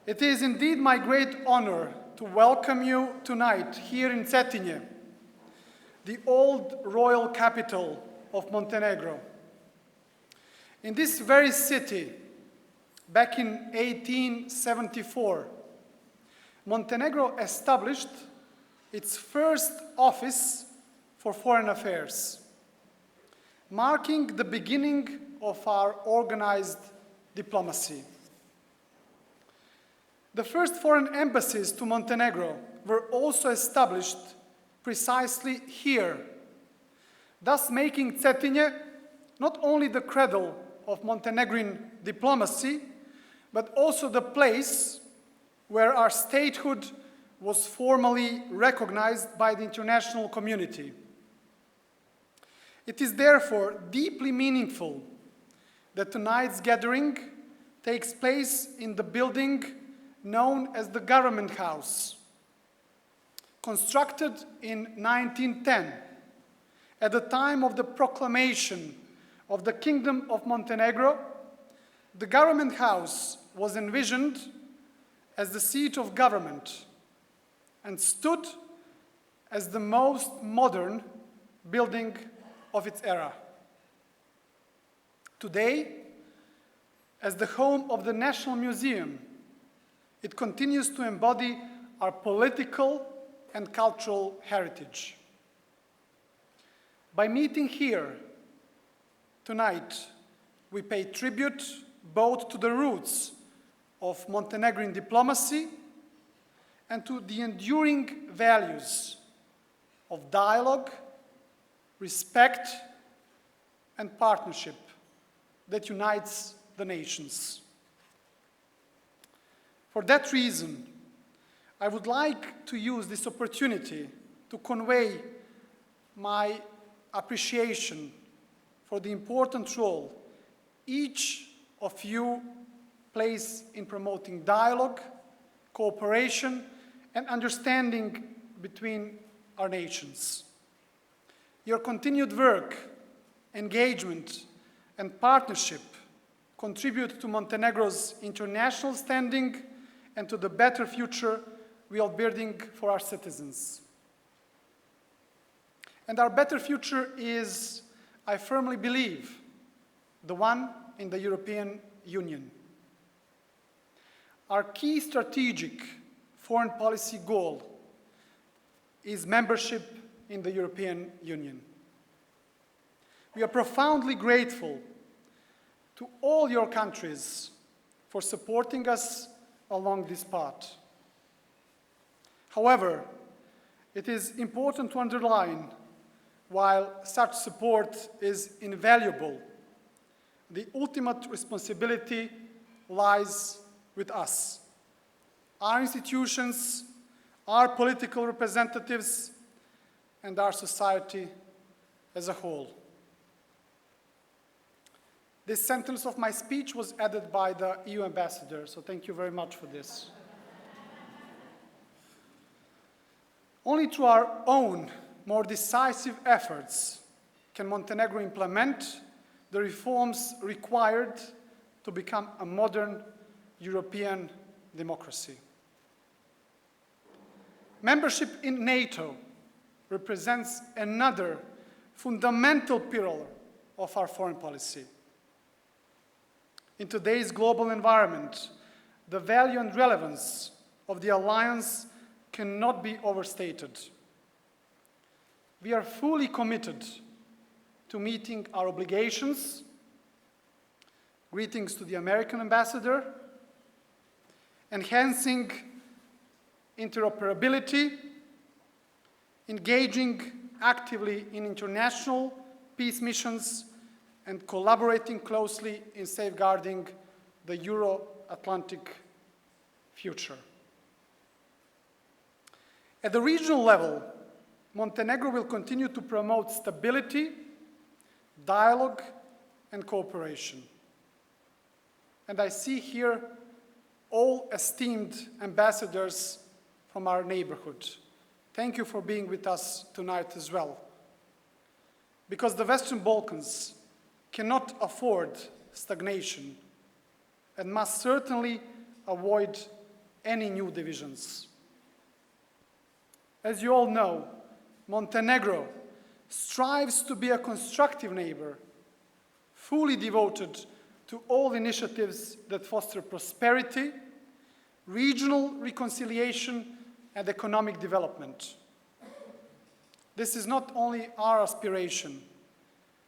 It is indeed my great honor to welcome you tonight here in Cetinje, the old royal capital of Montenegro. In this very city, back in 1874, Montenegro established its first office for foreign affairs, marking the beginning of our organized diplomacy. The first foreign embassies to Montenegro were also established precisely here, thus making Cetinje not only the cradle of Montenegrin diplomacy, but also the place where our statehood was formally recognized by the international community. It is therefore deeply meaningful that tonight's gathering takes place in the building known as the Government House. Constructed in 1910, at the time of the proclamation of the Kingdom of Montenegro, the Government House was envisioned as the seat of government and stood as the most modern building of its era. Today, as the home of the National Museum, it continues to embody our political and cultural heritage. By meeting here tonight, we pay tribute both to the roots of Montenegrin diplomacy and to the enduring values of dialogue, respect, and partnership that unites the nations. For that reason, I would like to use this opportunity to convey my appreciation for the important role each of you plays in promoting dialogue, cooperation, and understanding between our nations. Your continued work, engagement, and partnership contribute to Montenegro's international standing and to the better future we are building for our citizens. And our better future is, I firmly believe, the one in the European Union. Our key strategic foreign policy goal is membership in the European Union. We are profoundly grateful to all your countries for supporting us along this path. However, it is important to underline, while such support is invaluable, the ultimate responsibility lies with us, our institutions, our political representatives, and our society as a whole. This sentence of my speech was added by the EU ambassador, so thank you very much for this. Only through our own more decisive efforts can Montenegro implement the reforms required to become a modern European democracy. Membership in NATO represents another fundamental pillar of our foreign policy. In today's global environment, the value and relevance of the alliance cannot be overstated. We are fully committed to meeting our obligations. Greetings to the American ambassador. Enhancing interoperability, engaging actively in international peace missions, and collaborating closely in safeguarding the Euro-Atlantic future. At the regional level, Montenegro will continue to promote stability, dialogue, and cooperation. And I see here all esteemed ambassadors from our neighborhood. Thank you for being with us tonight as well. Because the Western Balkans cannot afford stagnation and must certainly avoid any new divisions. As you all know, Montenegro strives to be a constructive neighbor, fully devoted to all initiatives that foster prosperity, regional reconciliation, and economic development. This is not only our aspiration,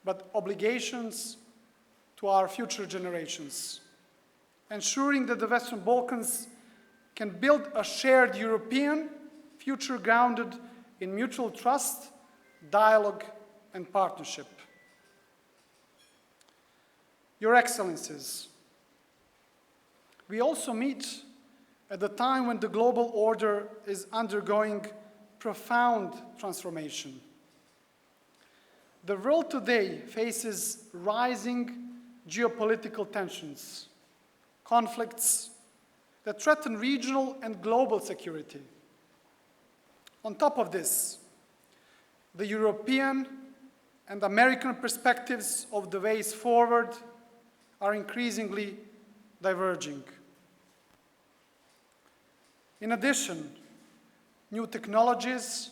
but obligations to our future generations, ensuring that the Western Balkans can build a shared European future grounded in mutual trust, dialogue, and partnership. Your Excellencies, we also meet at the time when the global order is undergoing profound transformation. The world today faces rising geopolitical tensions, conflicts that threaten regional and global security. On top of this, the European and American perspectives of the ways forward are increasingly diverging. In addition, new technologies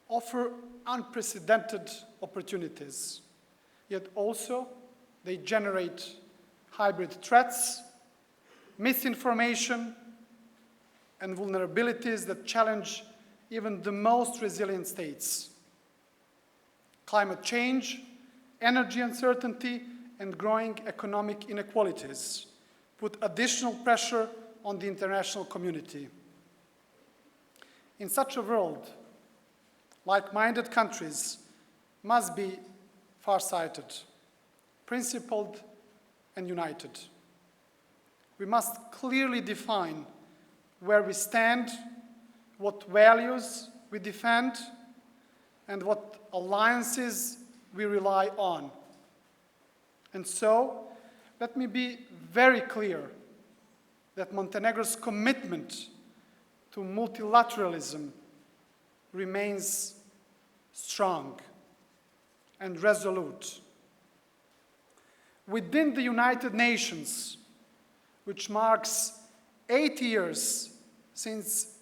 offer unprecedented opportunities, yet also they generate hybrid threats, misinformation, and vulnerabilities that challenge even the most resilient states. Climate change, energy uncertainty, and growing economic inequalities put additional pressure on the international community. In such a world, like-minded countries must be far-sighted, principled, and united. We must clearly define where we stand, what values we defend, and what alliances we rely on. And so, let me be very clear that Montenegro's commitment to multilateralism remains strong and resolute. Within the United Nations, which marks 80 years since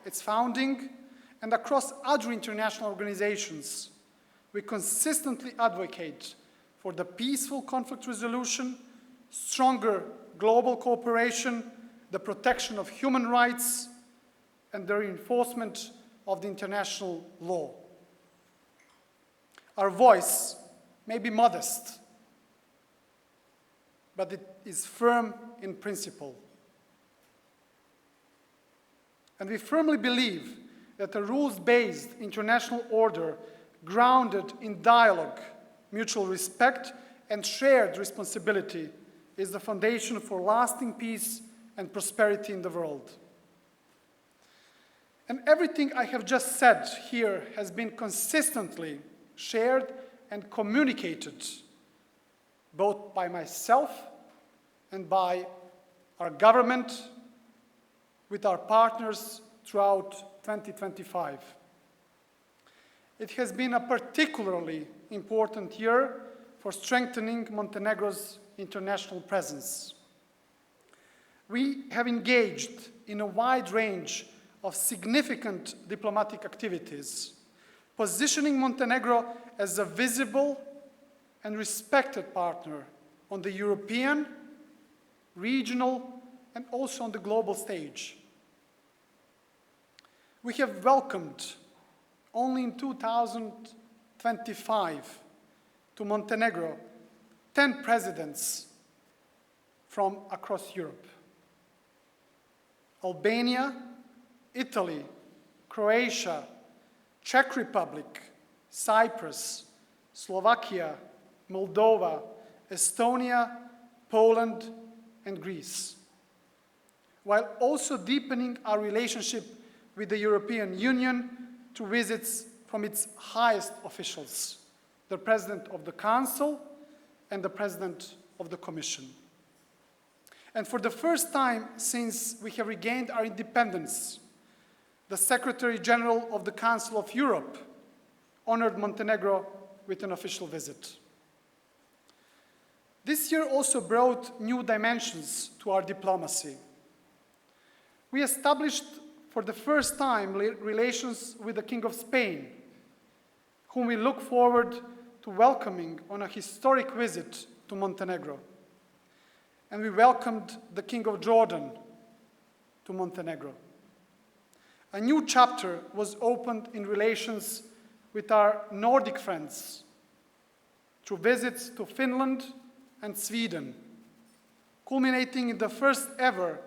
its founding, and across other international organizations, we consistently advocate for the peaceful conflict resolution, stronger global cooperation, the protection of human rights, and the reinforcement of the international law. Our voice may be modest, but it is firm in principle. And we firmly believe that a rules-based international order grounded in dialogue, mutual respect, and shared responsibility is the foundation for lasting peace and prosperity in the world. And everything I have just said here has been consistently shared and communicated, both by myself and by our government, with our partners throughout 2025. It has been a particularly important year for strengthening Montenegro's international presence. We have engaged in a wide range of significant diplomatic activities, positioning Montenegro as a visible and respected partner on the European, regional, and also on the global stage. We have welcomed, only in 2025, to Montenegro, 10 presidents from across Europe. Albania, Italy, Croatia, Czech Republic, Cyprus, Slovakia, Moldova, Estonia, Poland, and Greece, while also deepening our relationship with the European Union through visits from its highest officials, the President of the Council and the President of the Commission. And for the first time since we have regained our independence, the Secretary General of the Council of Europe honored Montenegro with an official visit. This year also brought new dimensions to our diplomacy. We established for the first time relations with the King of Spain, whom we look forward to welcoming on a historic visit to Montenegro. And we welcomed the King of Jordan to Montenegro. A new chapter was opened in relations with our Nordic friends through visits to Finland and Sweden, culminating in the first ever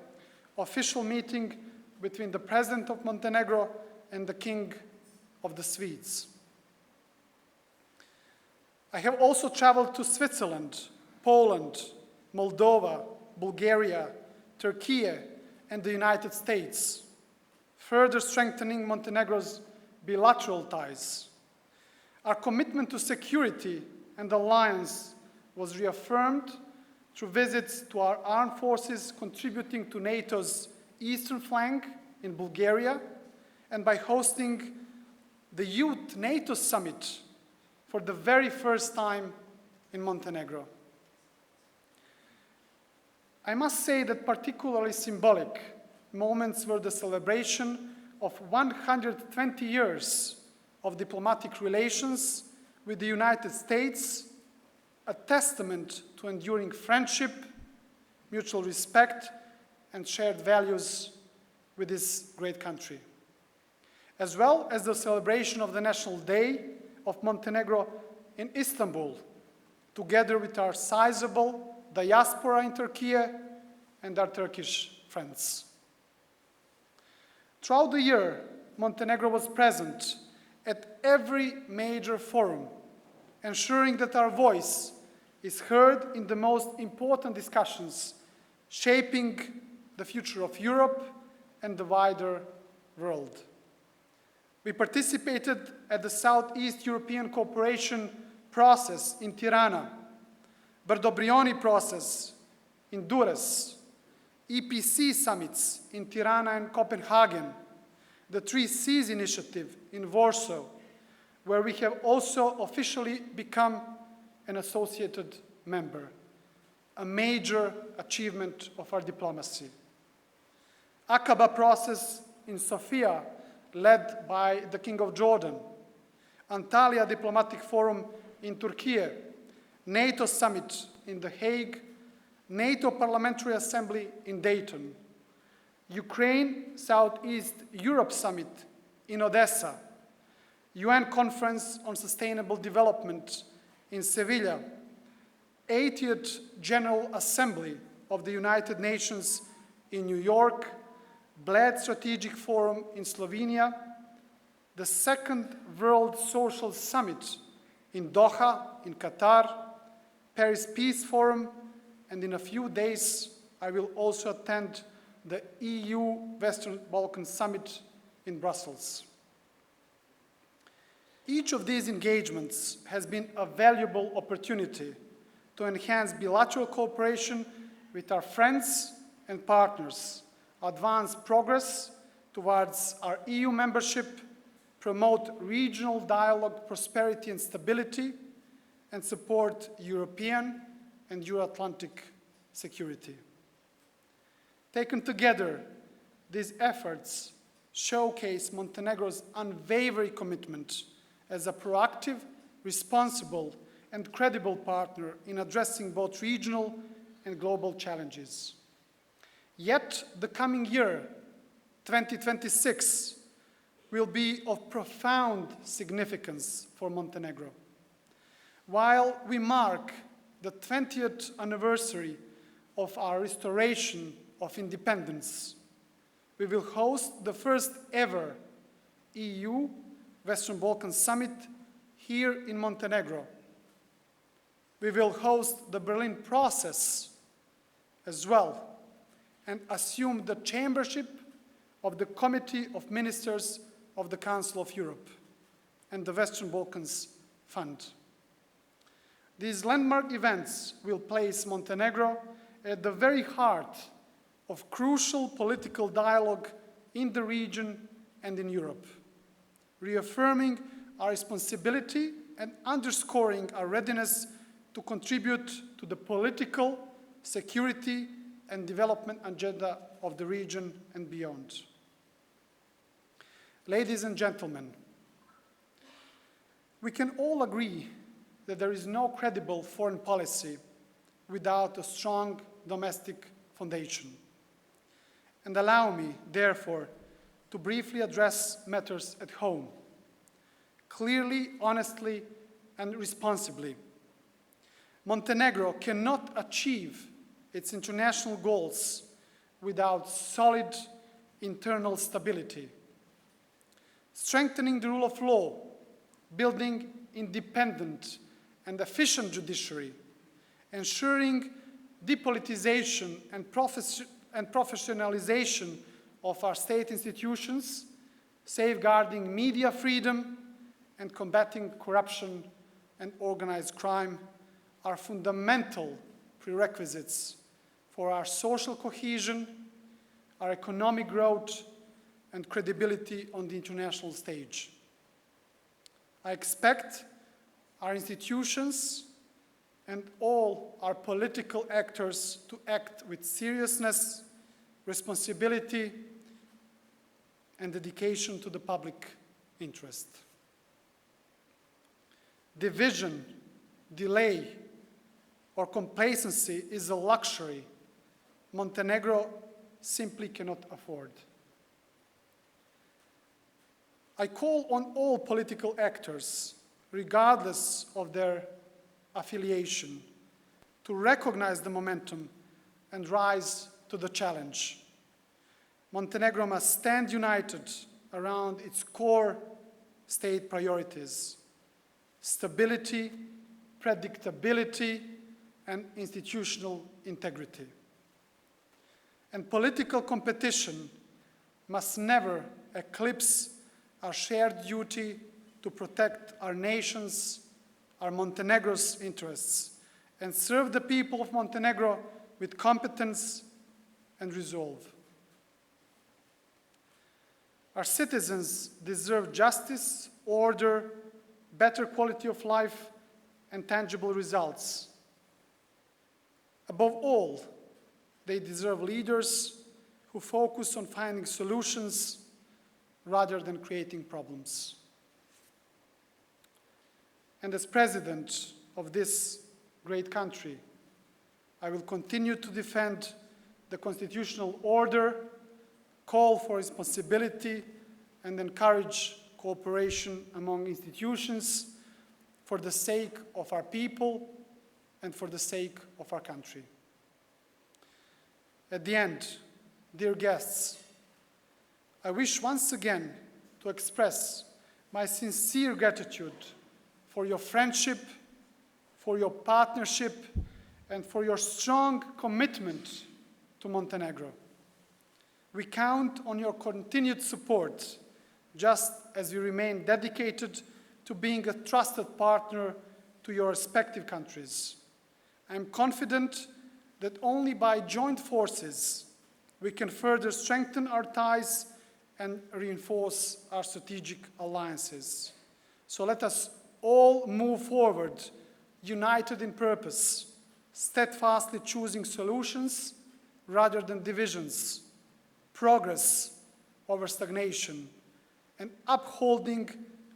official meeting between the President of Montenegro and the King of the Swedes. I have also traveled to Switzerland, Poland, Moldova, Bulgaria, Turkey, and the United States, further strengthening Montenegro's bilateral ties. Our commitment to security and alliance was reaffirmed through visits to our armed forces contributing to NATO's eastern flank in Bulgaria, and by hosting the Youth NATO Summit for the very first time in Montenegro. I must say that particularly symbolic moments were the celebration of 120 years of diplomatic relations with the United States, a testament to enduring friendship, mutual respect, and shared values with this great country, as well as the celebration of the National Day of Montenegro in Istanbul, together with our sizable diaspora in Turkey and our Turkish friends. Throughout the year, Montenegro was present at every major forum, ensuring that our voice is heard in the most important discussions shaping the future of Europe and the wider world. We participated at the Southeast European Cooperation process in Tirana, Brdo-Brioni process in Durrës, EPC summits in Tirana and Copenhagen, the Three Seas initiative in Warsaw, where we have also officially become an associated member, a major achievement of our diplomacy. Aqaba process in Sofia, led by the King of Jordan, Antalya Diplomatic Forum in Turkey, NATO Summit in The Hague, NATO Parliamentary Assembly in Dayton, Ukraine Southeast Europe Summit in Odessa, UN Conference on Sustainable Development in Sevilla, 80th General Assembly of the United Nations in New York, Bled Strategic Forum in Slovenia, the Second World Social Summit in Doha, in Qatar, Paris Peace Forum, and in a few days I will also attend the EU Western Balkan Summit in Brussels. Each of these engagements has been a valuable opportunity to enhance bilateral cooperation with our friends and partners, advance progress towards our EU membership, promote regional dialogue, prosperity and stability, and support European and Euro-Atlantic security. Taken together, these efforts showcase Montenegro's unwavering commitment as a proactive, responsible, and credible partner in addressing both regional and global challenges. Yet, the coming year, 2026, will be of profound significance for Montenegro. While we mark the 20th anniversary of our restoration of independence, we will host the first ever EU Western Balkan Summit here in Montenegro. We will host the Berlin process as well and assume the chairmanship of the Committee of Ministers of the Council of Europe and the Western Balkans Fund. These landmark events will place Montenegro at the very heart of crucial political dialogue in the region and in Europe, reaffirming our responsibility and underscoring our readiness to contribute to the political, security, and development agenda of the region and beyond. Ladies and gentlemen, we can all agree that there is no credible foreign policy without a strong domestic foundation. And allow me, therefore, to briefly address matters at home, clearly, honestly, and responsibly. Montenegro cannot achieve its international goals without solid internal stability. Strengthening the rule of law, building independent and efficient judiciary, ensuring depolitization and professionalization of our state institutions, safeguarding media freedom, and combating corruption and organized crime are fundamental prerequisites for our social cohesion, our economic growth, and credibility on the international stage. I expect our institutions and all our political actors to act with seriousness, responsibility, and dedication to the public interest. Division, delay, or complacency is a luxury Montenegro simply cannot afford. I call on all political actors, regardless of their affiliation, to recognize the momentum and rise to the challenge. Montenegro must stand united around its core state priorities: stability, predictability, and institutional integrity. And political competition must never eclipse our shared duty to protect our nation's, our Montenegro's interests, and serve the people of Montenegro with competence and resolve. Our citizens deserve justice, order, better quality of life, and tangible results. Above all, they deserve leaders who focus on finding solutions rather than creating problems. And as president of this great country, I will continue to defend the constitutional order, call for responsibility, and encourage cooperation among institutions for the sake of our people and for the sake of our country. At the end, dear guests, I wish once again to express my sincere gratitude for your friendship, for your partnership, and for your strong commitment to Montenegro. We count on your continued support, just as we remain dedicated to being a trusted partner to your respective countries. I am confident that only by joint forces we can further strengthen our ties and reinforce our strategic alliances. So let us all move forward, united in purpose, steadfastly choosing solutions rather than divisions, progress over stagnation, and upholding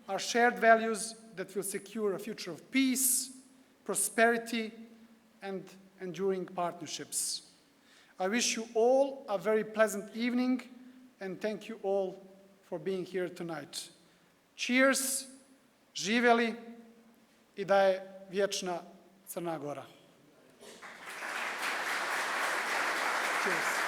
our shared values that will secure a future of peace, prosperity, and enduring partnerships. I wish you all a very pleasant evening, and thank you all for being here tonight. Cheers, živjeli, i da je vječna Crna Gora. Cheers.